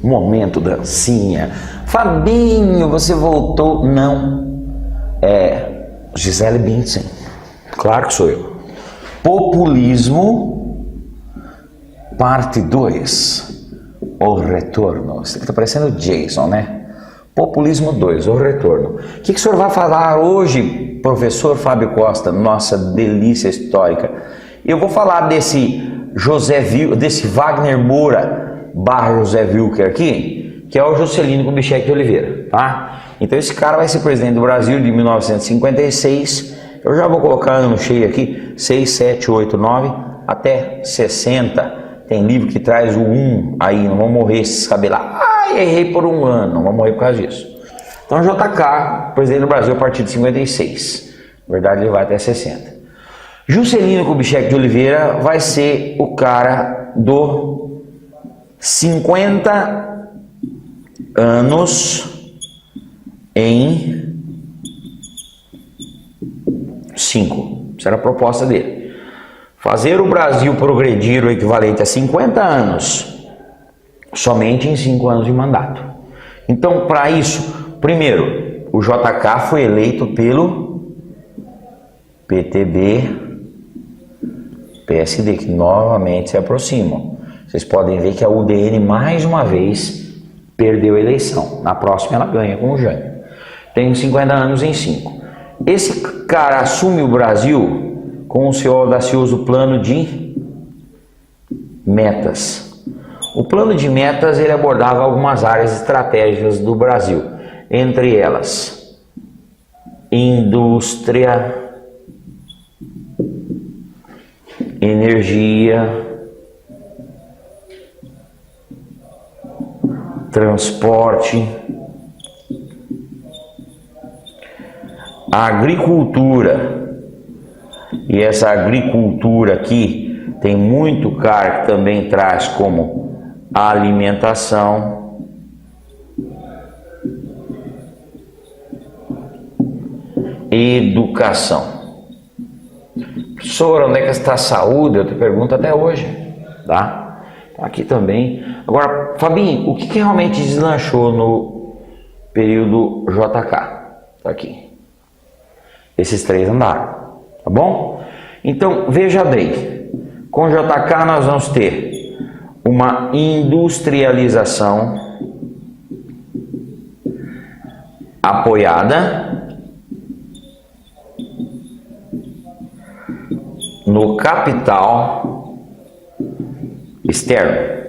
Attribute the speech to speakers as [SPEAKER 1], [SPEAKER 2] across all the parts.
[SPEAKER 1] Momento dancinha. Fabinho, você voltou? Não. É Gisele Bündchen. Claro que sou eu. Populismo, parte 2. O retorno. Isso aqui tá parecendo o Jason, né? Populismo 2, o retorno. O que o senhor vai falar hoje, professor Fábio Costa? Nossa delícia histórica. Eu vou falar desse Wagner Moura / José Wilker aqui, que é o Juscelino Kubitschek de Oliveira, tá? Então esse cara vai ser presidente do Brasil de 1956, eu já vou colocar ano cheio aqui, 6, 7, 8, 9, até 60. Tem livro que traz o 1 aí, não vão morrer esses cabelados. Ai, errei por um ano, não vão morrer por causa disso. Então JK, presidente do Brasil a partir de 56. Na verdade ele vai até 60. Juscelino Kubitschek de Oliveira vai ser o cara do 50 anos em 5. Essa era a proposta dele. Fazer o Brasil progredir o equivalente a 50 anos somente em 5 anos de mandato. Então, para isso, primeiro, o JK foi eleito pelo PTB, PSD, que novamente se aproximam. Vocês podem ver que a UDN mais uma vez perdeu a eleição. Na próxima ela ganha com o Jânio. Tem 50 anos em 5. Esse cara assume o Brasil com o seu audacioso plano de metas. O plano de metas ele abordava algumas áreas estratégicas do Brasil, entre elas indústria, energia, transporte, agricultura. E essa agricultura aqui tem muito cara que também traz como alimentação, educação. Professor, onde é que está a saúde? Eu te pergunto até hoje, tá? Aqui também. Agora, Fabinho, o que realmente deslanchou no período JK? Tá aqui. Esses 3 andaram, tá bom? Então, veja bem, com JK nós vamos ter uma industrialização apoiada no capital externo.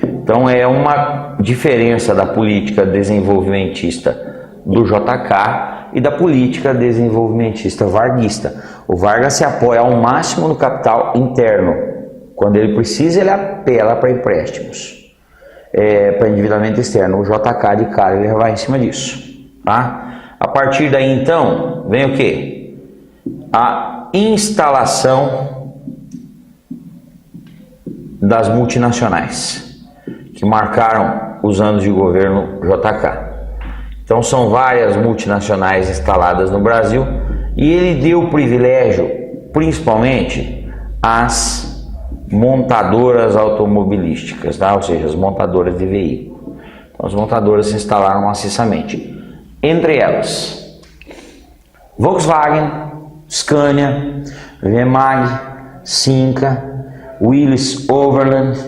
[SPEAKER 1] Então é uma diferença da política desenvolvimentista do JK e da política desenvolvimentista varguista. O Vargas se apoia ao máximo no capital interno. Quando ele precisa, ele apela para empréstimos, para endividamento externo. O JK de cara ele vai em cima disso, tá? A partir daí então vem o que? A instalação das multinacionais que marcaram os anos de governo JK. Então são várias multinacionais instaladas no Brasil e ele deu privilégio principalmente às montadoras automobilísticas, tá? Ou seja, as montadoras de veículo. Então as montadoras se instalaram maciçamente. Entre elas, Volkswagen, Scania, Remag, Cinca, Willys Overland,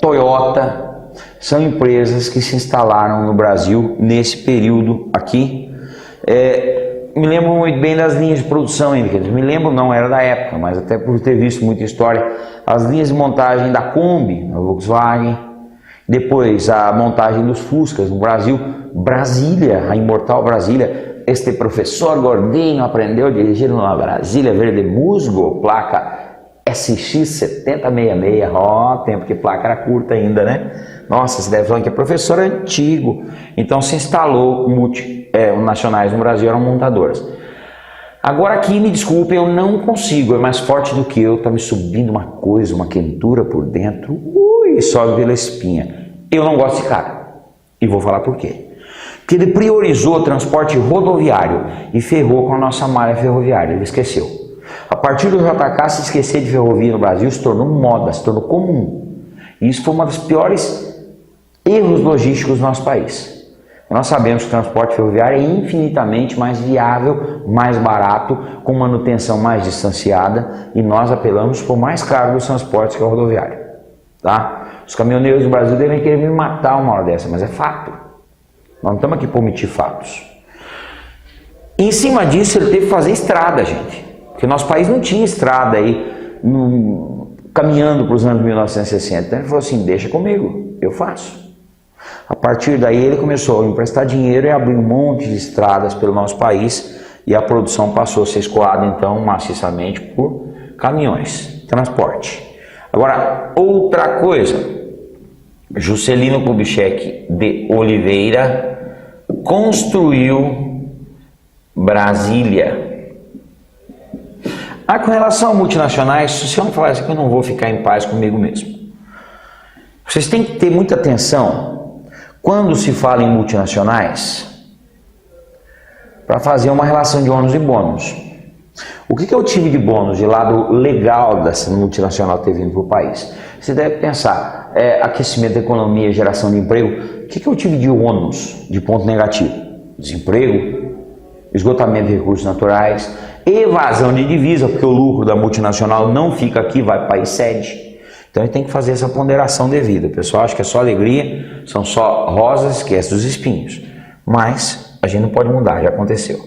[SPEAKER 1] Toyota. São empresas que se instalaram no Brasil nesse período aqui. Me lembro muito bem das linhas de produção ainda, me lembro, não era da época, mas até por ter visto muita história, as linhas de montagem da Kombi, na Volkswagen, depois a montagem dos Fuscas no Brasil, Brasília, a imortal Brasília, este professor gordinho aprendeu a dirigir numa Brasília verde musgo, placa SX7066, ó, tempo que placa era curta ainda, né? Nossa, você deve falar que é professor antigo. Então se instalou nacionais no Brasil, eram montadoras. Agora aqui, me desculpe, eu não consigo, é mais forte do que eu, tá me subindo uma coisa, uma quentura por dentro, sobe pela espinha. Eu não gosto desse cara, e vou falar por quê. Porque ele priorizou o transporte rodoviário e ferrou com a nossa malha ferroviária, ele esqueceu. A partir do JK, se esquecer de ferrovia no Brasil se tornou moda, se tornou comum. Isso foi uma das piores erros logísticos do nosso país. Nós sabemos que o transporte ferroviário é infinitamente mais viável, mais barato, com manutenção mais distanciada, e nós apelamos por mais caro dos transportes que é o rodoviário. Tá? Os caminhoneiros do Brasil devem querer me matar uma hora dessa, mas é fato. Nós não estamos aqui para omitir fatos. E em cima disso ele teve que fazer estrada, gente. Porque nosso país não tinha estrada aí, caminhando para os anos 1960. Então ele falou assim, deixa comigo, eu faço. A partir daí ele começou a emprestar dinheiro e abrir um monte de estradas pelo nosso país e a produção passou a ser escoada então maciçamente por caminhões, transporte. Agora, outra coisa, Juscelino Kubitschek de Oliveira construiu Brasília. Com relação a multinacionais, se eu não falar isso aqui, eu não vou ficar em paz comigo mesmo. Vocês têm que ter muita atenção quando se fala em multinacionais para fazer uma relação de ônus e bônus. O que eu tive de bônus de lado legal dessa multinacional ter vindo para o país? Você deve pensar, aquecimento da economia, geração de emprego. O que eu tive de ônus, de ponto negativo? Desemprego, esgotamento de recursos naturais, evasão de divisa, porque o lucro da multinacional não fica aqui, vai para o país sede. Então a gente tem que fazer essa ponderação devida. O pessoal acha que é só alegria, são só rosas, esquece dos espinhos. Mas a gente não pode mudar, já aconteceu.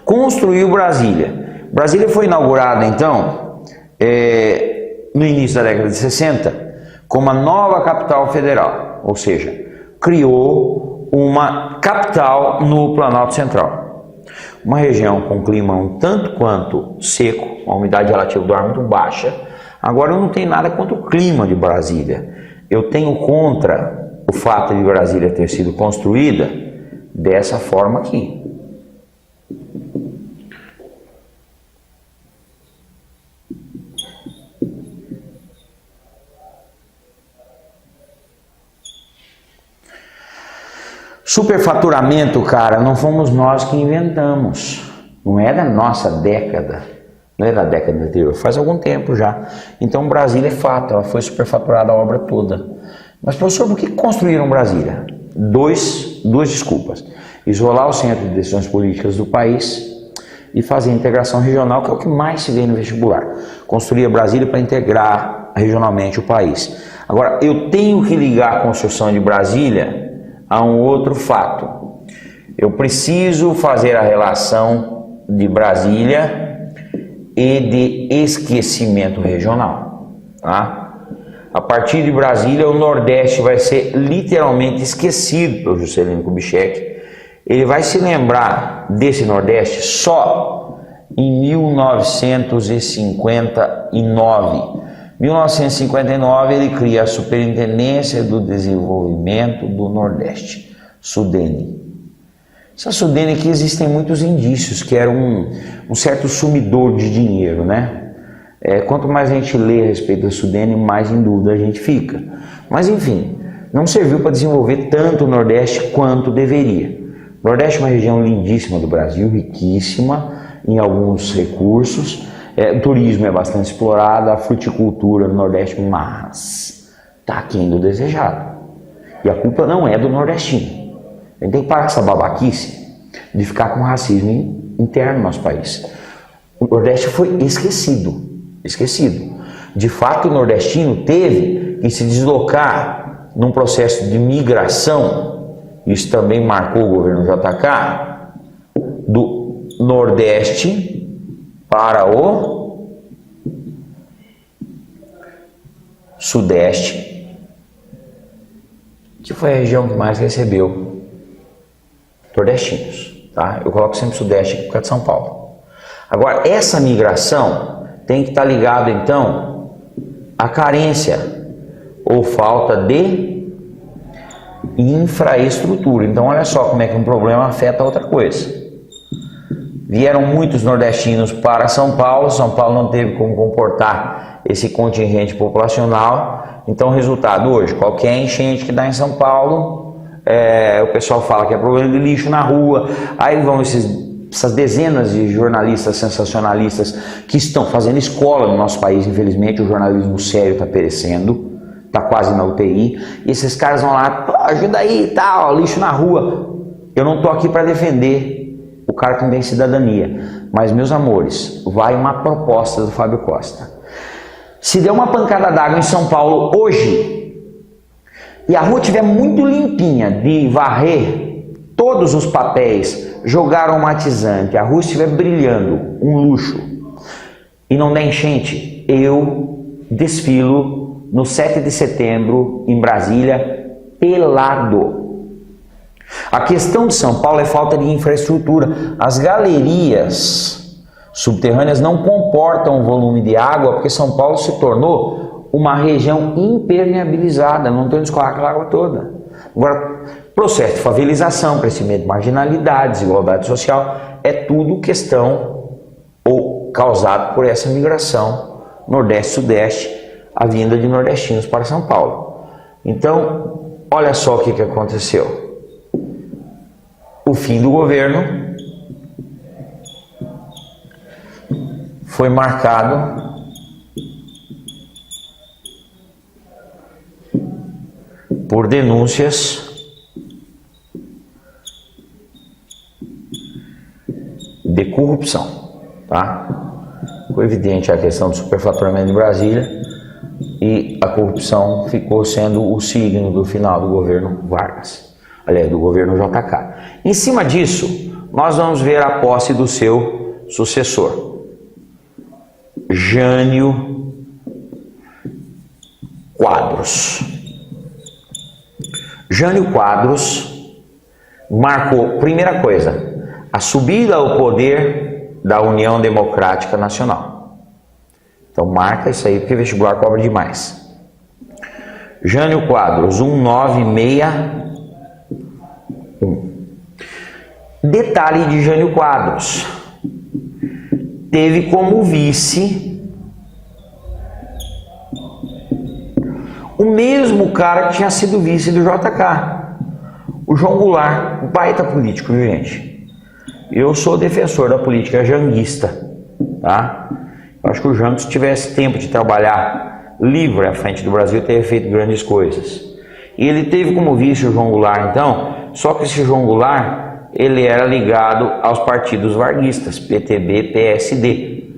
[SPEAKER 1] Construiu Brasília. Brasília foi inaugurada então, no início da década de 60, como a nova capital federal. Ou seja, criou uma capital no Planalto Central. Uma região com clima um tanto quanto seco, uma umidade relativa do ar muito baixa. Agora eu não tenho nada contra o clima de Brasília. Eu tenho contra o fato de Brasília ter sido construída dessa forma aqui. Superfaturamento, cara, não fomos nós que inventamos. Não é da nossa década. Não é da década anterior, faz algum tempo já. Então Brasília é fato, ela foi superfaturada a obra toda. Mas professor, por que construíram Brasília? Duas desculpas. Isolar o centro de decisões políticas do país e fazer a integração regional, que é o que mais se vê no vestibular. Construir a Brasília para integrar regionalmente o país. Agora, eu tenho que ligar a construção de Brasília a um outro fato. Eu preciso fazer a relação de Brasília e de esquecimento regional. Tá? A partir de Brasília, o Nordeste vai ser literalmente esquecido pelo Juscelino Kubitschek. Ele vai se lembrar desse Nordeste só em 1959. 1959 ele cria a Superintendência do Desenvolvimento do Nordeste, Sudene. Essa Sudene aqui existem muitos indícios que era um certo sumidor de dinheiro, né? Quanto mais a gente lê a respeito da Sudene, mais em dúvida a gente fica. Mas enfim, não serviu para desenvolver tanto o Nordeste quanto deveria. O Nordeste é uma região lindíssima do Brasil, riquíssima em alguns recursos. O turismo é bastante explorado, a fruticultura no Nordeste, mas está aquém do desejado. E a culpa não é do nordestino. A gente tem que parar essa babaquice de ficar com racismo interno no nosso país. O Nordeste foi esquecido. De fato, o nordestino teve que se deslocar num processo de migração, isso também marcou o governo JK, do Nordeste para o Sudeste, que foi a região que mais recebeu nordestinos, tá? Eu coloco sempre Sudeste aqui por causa de São Paulo. Agora, essa migração tem que estar ligada, então, à carência ou falta de infraestrutura. Então, olha só como é que um problema afeta outra coisa. Vieram muitos nordestinos para São Paulo não teve como comportar esse contingente populacional. Então, o resultado hoje, qualquer enchente que dá em São Paulo, o pessoal fala que é problema de lixo na rua, aí vão essas dezenas de jornalistas sensacionalistas que estão fazendo escola no nosso país. Infelizmente o jornalismo sério está perecendo, tá quase na UTI, e esses caras vão lá, pô, ajuda aí e tal, lixo na rua. Eu não tô aqui para defender o cara que não tem cidadania, mas, meus amores, vai uma proposta do Fábio Costa. Se der uma pancada d'água em São Paulo hoje, e a rua estiver muito limpinha de varrer todos os papéis, jogar aromatizante, a rua estiver brilhando, um luxo, e não der enchente, eu desfilo no 7 de setembro em Brasília pelado. A questão de São Paulo é falta de infraestrutura. As galerias subterrâneas não comportam o volume de água porque São Paulo se tornou uma região impermeabilizada, não tem onde escoar aquela água toda. Agora, processo de favelização, crescimento de marginalidade, desigualdade social, é tudo questão ou causado por essa migração Nordeste-Sudeste, a vinda de nordestinos para São Paulo. Então, olha só o que aconteceu. O fim do governo foi marcado por denúncias de corrupção, tá? Foi evidente a questão do superfaturamento de Brasília e a corrupção ficou sendo o signo do final do governo Vargas, aliás, do governo JK. Em cima disso, nós vamos ver a posse do seu sucessor, Jânio Quadros. Jânio Quadros marcou, primeira coisa, a subida ao poder da União Democrática Nacional. Então marca isso aí, porque vestibular cobra demais. Jânio Quadros, 1961. Detalhe de Jânio Quadros: teve como vice o mesmo cara que tinha sido vice do JK, o João Goulart, um baita político, viu, gente? Eu sou defensor da política janguista, tá? Eu acho que o Jango, se tivesse tempo de trabalhar livre à frente do Brasil, teria feito grandes coisas. E ele teve como vice o João Goulart, então, só que esse João Goulart, ele era ligado aos partidos varguistas, PTB, PSD.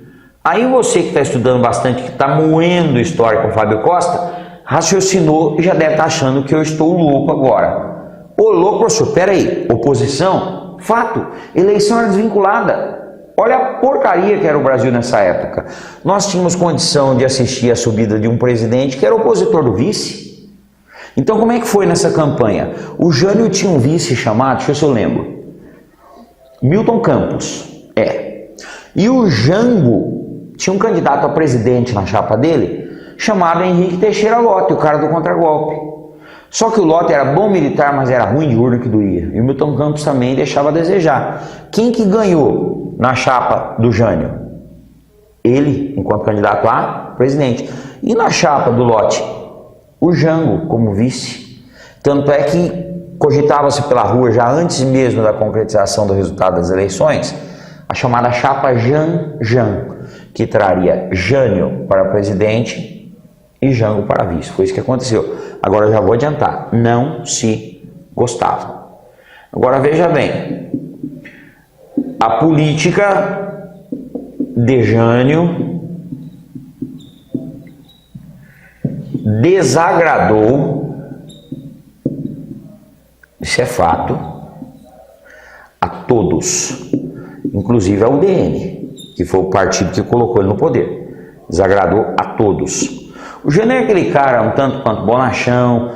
[SPEAKER 1] Aí você que está estudando bastante, que está moendo história com o Fábio Costa, raciocinou e já deve estar achando que eu estou louco agora. Ô louco, professor, peraí, oposição? Fato, eleição era desvinculada. Olha a porcaria que era o Brasil nessa época. Nós tínhamos condição de assistir a subida de um presidente que era opositor do vice. Então como é que foi nessa campanha? O Jânio tinha um vice chamado, deixa eu ver se eu lembro, Milton Campos, e o Jango tinha um candidato a presidente na chapa dele, chamado Henrique Teixeira Lott, o cara do contragolpe. Só que o Lott era bom militar, mas era ruim de urna que doía. E o Milton Campos também deixava a desejar. Quem que ganhou na chapa do Jânio? Ele, enquanto candidato a presidente. E na chapa do Lott? O Jango, como vice. Tanto é que cogitava-se pela rua, já antes mesmo da concretização do resultado das eleições, a chamada chapa Jan-Jan, que traria Jânio para presidente e Jango para vice. Foi isso que aconteceu. Agora eu já vou adiantar, não se gostavam. Agora veja bem, a política de Jânio desagradou, isso é fato, a todos, inclusive ao UDN, que foi o partido que colocou ele no poder. Desagradou a todos. O Jânio é aquele cara um tanto quanto bonachão.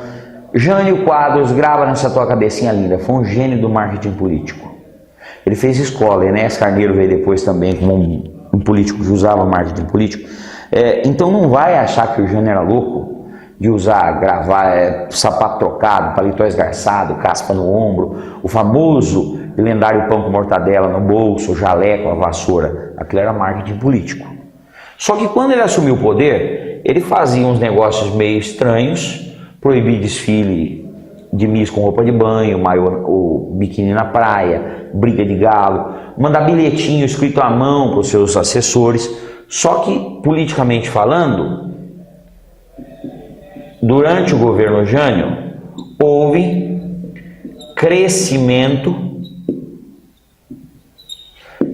[SPEAKER 1] Jânio Quadros, grava nessa tua cabecinha linda, foi um gênio do marketing político. Ele fez escola, Enéas Carneiro veio depois também como um político que usava marketing político. Então não vai achar que o Jânio era louco de usar, gravar, sapato trocado, paletó esgarçado, caspa no ombro, o famoso e lendário pão com mortadela no bolso, o jaleco, a vassoura. Aquilo era marketing político. Só que quando ele assumiu o poder, ele fazia uns negócios meio estranhos, proibir desfile de Miss com roupa de banho, maior, o biquíni na praia, briga de galo, mandar bilhetinho escrito à mão para os seus assessores. Só que, politicamente falando, durante o governo Jânio, houve crescimento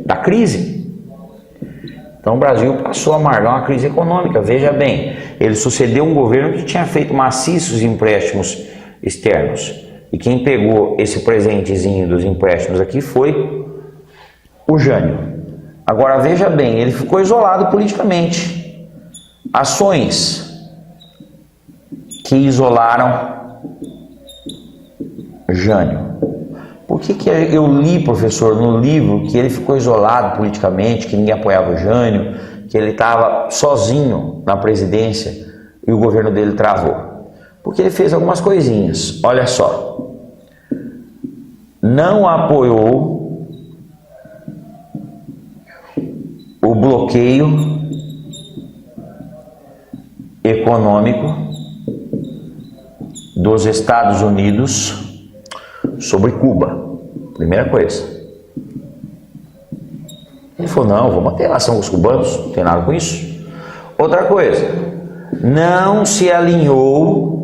[SPEAKER 1] da crise. Então o Brasil passou a amargar uma crise econômica. Veja bem, ele sucedeu um governo que tinha feito maciços empréstimos externos. E quem pegou esse presentezinho dos empréstimos aqui foi o Jânio. Agora veja bem, ele ficou isolado politicamente. Ações que isolaram Jânio. Por que eu li, professor, no livro que ele ficou isolado politicamente, que ninguém apoiava o Jânio, que ele estava sozinho na presidência e o governo dele travou? Porque ele fez algumas coisinhas. Olha só. Não apoiou o bloqueio econômico dos Estados Unidos sobre Cuba. Primeira coisa. Ele falou, não, vou manter relação com os cubanos, não tem nada com isso. Outra coisa, não se alinhou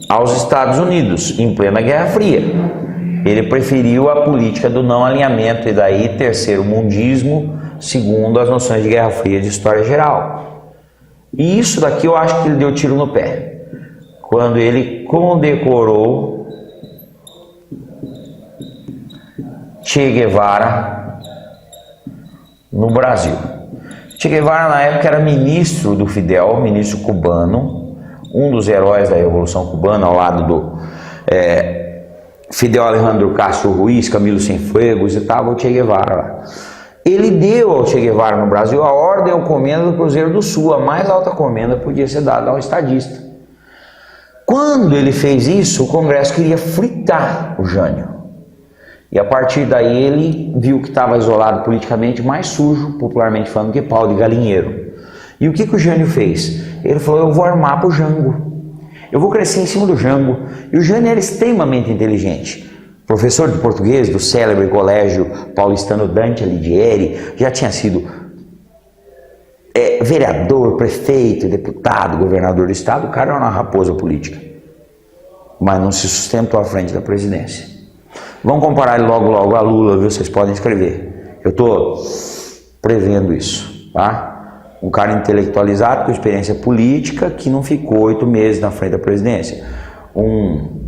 [SPEAKER 1] aos Estados Unidos em plena Guerra Fria. Ele preferiu a política do não alinhamento e daí terceiro mundismo, segundo as noções de Guerra Fria de história geral. E isso daqui eu acho que ele deu tiro no pé. Quando ele condecorou Che Guevara no Brasil. Che Guevara na época era ministro do Fidel, ministro cubano, um dos heróis da Revolução Cubana, ao lado do Fidel Alejandro Castro Ruiz, Camilo Cienfuegos, e estava o Che Guevara lá. Ele deu ao Che Guevara no Brasil a ordem ou comenda do Cruzeiro do Sul, a mais alta comenda podia ser dada a um estadista. Quando ele fez isso, o Congresso queria fritar o Jânio. E a partir daí ele viu que estava isolado politicamente, mais sujo, popularmente falando, que pau de galinheiro. E o que o Jânio fez? Ele falou, eu vou armar para o Jango. Eu vou crescer em cima do Jango. E o Jânio era extremamente inteligente. Professor de português do célebre colégio paulistano Dante Alighieri, já tinha sido vereador, prefeito, deputado, governador do estado. O cara era uma raposa política, mas não se sustentou à frente da presidência. Vamos comparar ele logo a Lula, viu? Vocês podem escrever. Eu estou prevendo isso, tá? Um cara intelectualizado, com experiência política, que não ficou 8 meses na frente da presidência. Um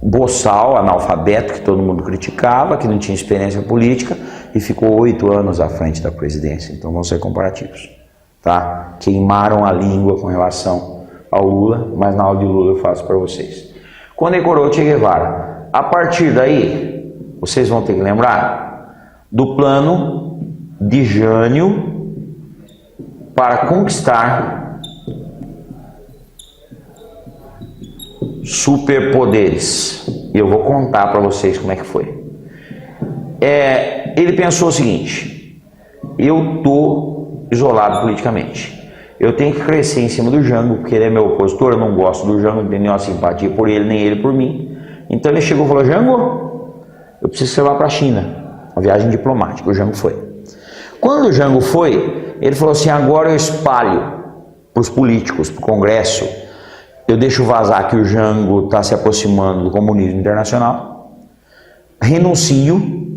[SPEAKER 1] boçal, analfabeto, que todo mundo criticava, que não tinha experiência política, e ficou 8 anos à frente da presidência. Então vão ser comparativos, tá? Queimaram a língua com relação ao Lula, mas na aula de Lula eu faço para vocês. Condecorou Che Guevara. A partir daí, vocês vão ter que lembrar do plano de Jânio para conquistar superpoderes. E eu vou contar para vocês como é que foi. Ele pensou o seguinte: eu estou isolado politicamente. Eu tenho que crescer em cima do Jango, porque ele é meu opositor, eu não gosto do Jango, não tenho nenhuma simpatia por ele, nem ele por mim. Então ele chegou e falou, Jango, eu preciso que você vá para a China. Uma viagem diplomática, o Jango foi. Quando o Jango foi, ele falou assim, agora eu espalho para os políticos, para o Congresso, eu deixo vazar que o Jango está se aproximando do comunismo internacional, renuncio,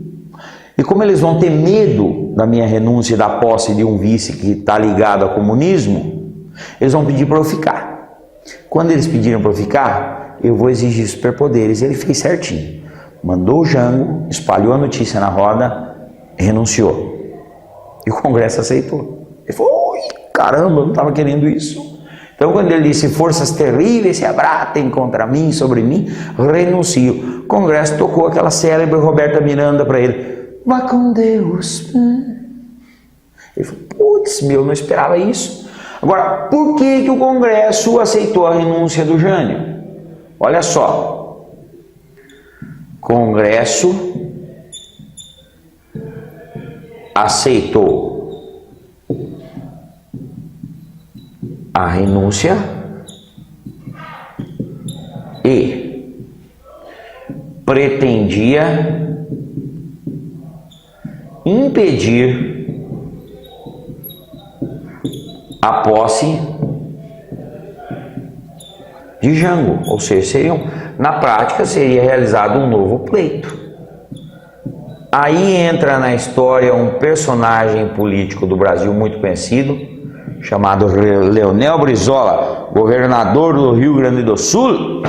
[SPEAKER 1] e como eles vão ter medo da minha renúncia e da posse de um vice que está ligado ao comunismo, eles vão pedir para eu ficar. Quando eles pediram para eu ficar, eu vou exigir superpoderes. Ele fez certinho. Mandou o Jango, espalhou a notícia na roda, renunciou. E o Congresso aceitou. Ele falou, ui, caramba, eu não estava querendo isso. Então quando ele disse, forças terríveis se abratem contra mim, sobre mim, renuncio. O Congresso tocou aquela célebre Roberta Miranda para ele. Vá com Deus. Ele falou, putz, eu não esperava isso. Agora, por que o Congresso aceitou a renúncia do Jânio? Olha só. Congresso aceitou a renúncia e pretendia impedir a posse de Jango, ou seja, na prática seria realizado um novo pleito. Aí entra na história um personagem político do Brasil muito conhecido, chamado Leonel Brizola, governador do Rio Grande do Sul.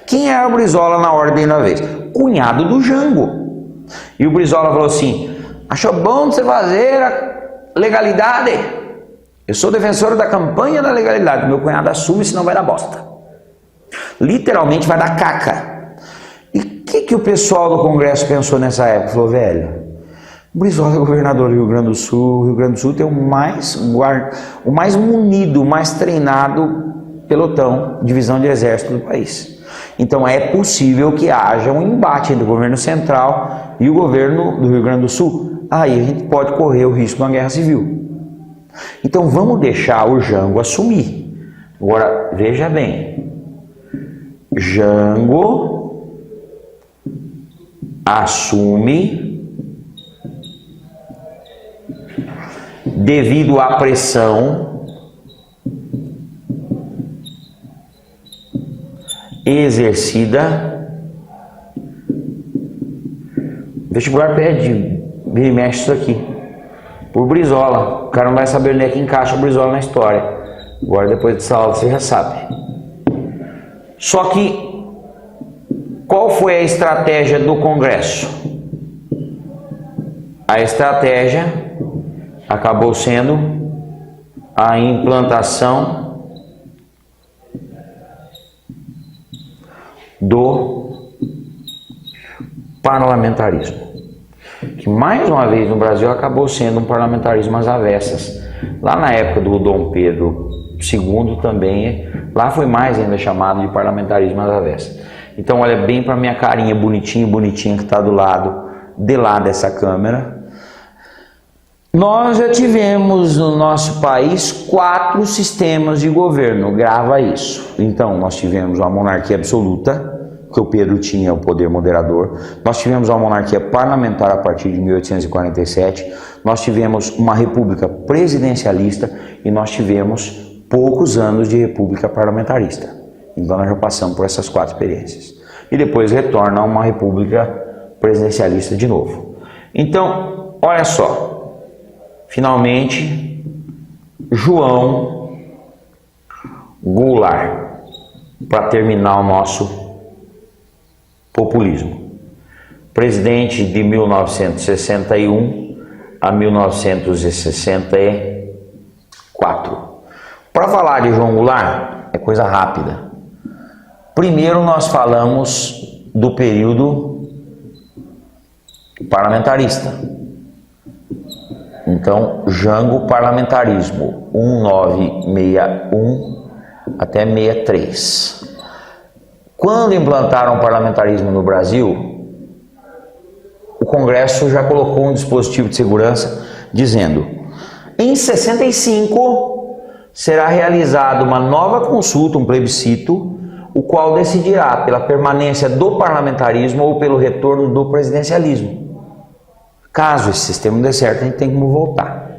[SPEAKER 1] Quem era o Brizola na ordem da vez? Cunhado do Jango. E o Brizola falou assim: achou bom você fazer a legalidade? Eu sou defensor da campanha da legalidade. Meu cunhado assume, senão vai dar bosta. Literalmente vai dar caca. E o que o pessoal do Congresso pensou nessa época? Falou: velho, o Brizola é governador do Rio Grande do Sul. O Rio Grande do Sul tem o mais munido, o mais treinado pelotão, divisão de exército do país. Então é possível que haja um embate entre o governo central e o governo do Rio Grande do Sul. Aí a gente pode correr o risco de uma guerra civil. Então vamos deixar o Jango assumir. Agora veja bem, Jango assume devido à pressão exercida. O vestibular pede, vira e mexe isso aqui, por Brizola. O cara não vai saber onde é que encaixa o Brizola na história. Agora, depois dessa aula, você já sabe. Só que, qual foi a estratégia do Congresso? A estratégia acabou sendo a implantação do parlamentarismo, que mais uma vez no Brasil acabou sendo um parlamentarismo às avessas. Lá na época do Dom Pedro II também, lá foi mais ainda chamado de parlamentarismo às avessas. Então olha bem para minha carinha bonitinha que está do lado de lá dessa câmera. Nós já tivemos no nosso país 4 sistemas de governo, grava isso. Então nós tivemos uma monarquia absoluta, que o Pedro tinha o poder moderador. Nós tivemos uma monarquia parlamentar a partir de 1847, nós tivemos uma república presidencialista e nós tivemos poucos anos de república parlamentarista. Então nós já passamos por essas 4 experiências. E depois retorna a uma república presidencialista de novo. Então, olha só, finalmente, João Goulart, para terminar o nosso populismo. Presidente de 1961 a 1964. Para falar de João Goulart, é coisa rápida. Primeiro nós falamos do período parlamentarista. Então, Jango parlamentarismo, 1961 até 63. Quando implantaram o parlamentarismo no Brasil, o Congresso já colocou um dispositivo de segurança dizendo: em 65 será realizada uma nova consulta, um plebiscito, o qual decidirá pela permanência do parlamentarismo ou pelo retorno do presidencialismo. Caso esse sistema não dê certo, a gente tem como voltar,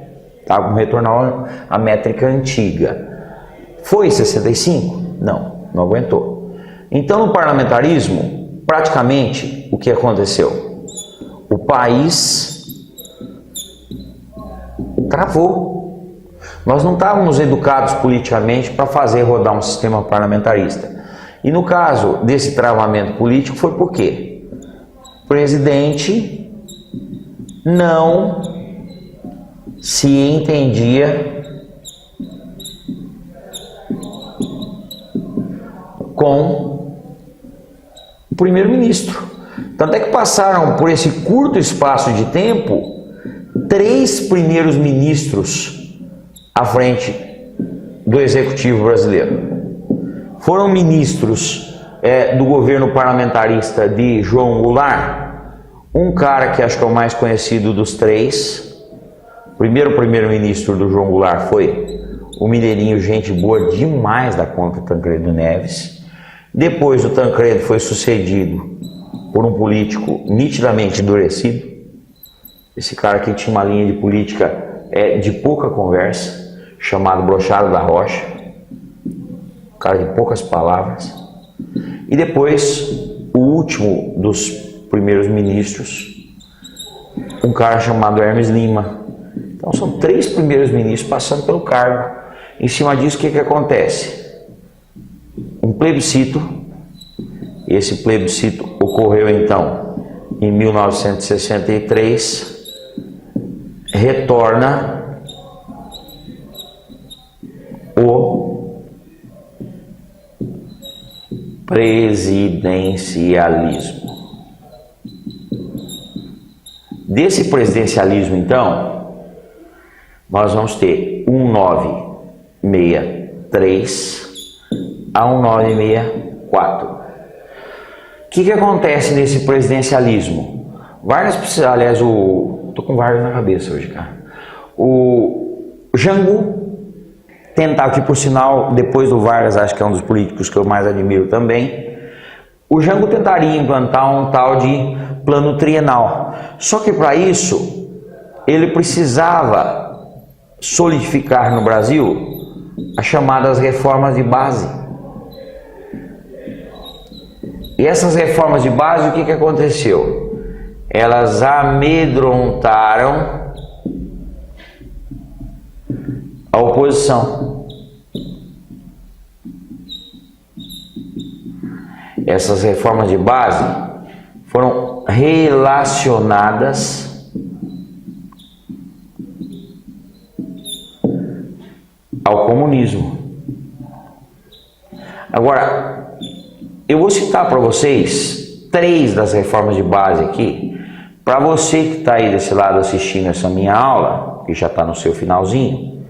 [SPEAKER 1] tá? Como retornar à métrica antiga. Foi 65? Não, não aguentou. Então, no parlamentarismo, praticamente, o que aconteceu? O país travou. Nós não estávamos educados politicamente para fazer rodar um sistema parlamentarista. E no caso desse travamento político foi por quê? O presidente não se entendia com o primeiro-ministro. Tanto é que passaram por esse curto espaço de tempo 3 primeiros ministros à frente do executivo brasileiro. Foram ministros do governo parlamentarista de João Goulart, um cara que acho que é o mais conhecido dos 3. O primeiro-ministro do João Goulart foi o mineirinho, gente boa demais da conta, Tancredo Neves. Depois o Tancredo foi sucedido por um político nitidamente endurecido. Esse cara que tinha uma linha de política de pouca conversa, chamado Brochado da Rocha. cara de poucas palavras. E depois, o último dos primeiros ministros, um cara chamado Hermes Lima. Então são 3 primeiros ministros passando pelo cargo. Em cima disso, o que acontece? Um plebiscito. Esse plebiscito ocorreu então em 1963. Retorna o presidencialismo. Desse presidencialismo, então, nós vamos ter 1963 a 1964. O que acontece nesse presidencialismo? Vargas precisa, aliás, tô com Vargas na cabeça hoje, cara. O Jango tentava, que por sinal, depois do Vargas, acho que é um dos políticos que eu mais admiro também. O Jango tentaria implantar um tal de plano trienal. Só que para isso, ele precisava solidificar no Brasil as chamadas reformas de base. E essas reformas de base, o que aconteceu? Elas amedrontaram a oposição. Essas reformas de base foram relacionadas ao comunismo. Agora, eu vou citar para vocês 3 das reformas de base aqui, para você que está aí desse lado assistindo essa minha aula, que já está no seu finalzinho,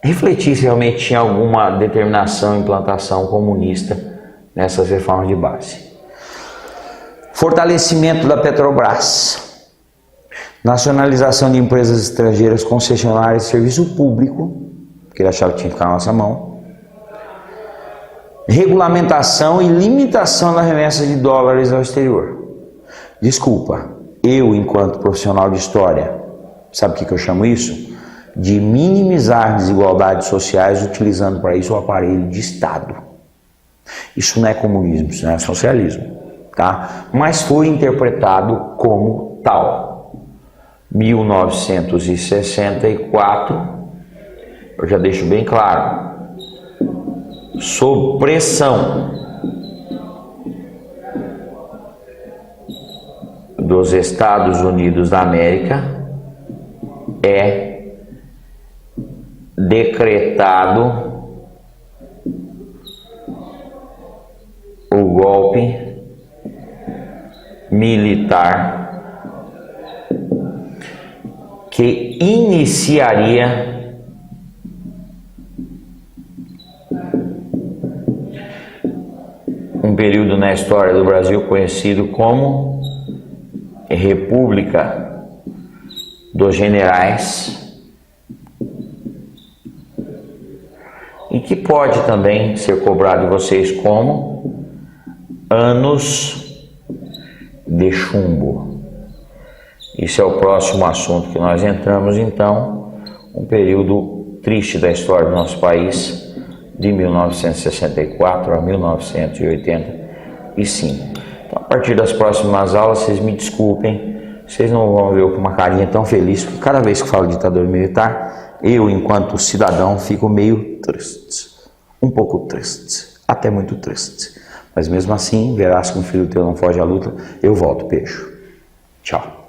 [SPEAKER 1] refletir se realmente tinha alguma determinação, implantação comunista nessas reformas de base. Fortalecimento da Petrobras, nacionalização de empresas estrangeiras concessionárias de serviço público, que ele achava que tinha que ficar na nossa mão, regulamentação e limitação da remessa de dólares ao exterior. Desculpa, eu, enquanto profissional de história, sabe o que eu chamo isso? De minimizar desigualdades sociais utilizando para isso o aparelho de Estado. Isso não é comunismo, isso não é socialismo, tá? Mas foi interpretado como tal. 1964, eu já deixo bem claro, sob pressão dos Estados Unidos da América, é decretado o golpe militar que iniciaria um período na história do Brasil conhecido como República dos Generais, e que pode também ser cobrado de vocês como anos de chumbo. Esse é o próximo assunto que nós entramos, então, um período triste da história do nosso país, de 1964 a 1985. Então, a partir das próximas aulas, vocês me desculpem, vocês não vão ver eu com uma carinha tão feliz, porque cada vez que falo de ditadura militar, eu, enquanto cidadão, fico meio triste, um pouco triste, até muito triste. Mas mesmo assim, verás que um filho teu não foge à luta, eu volto, beijo. Tchau.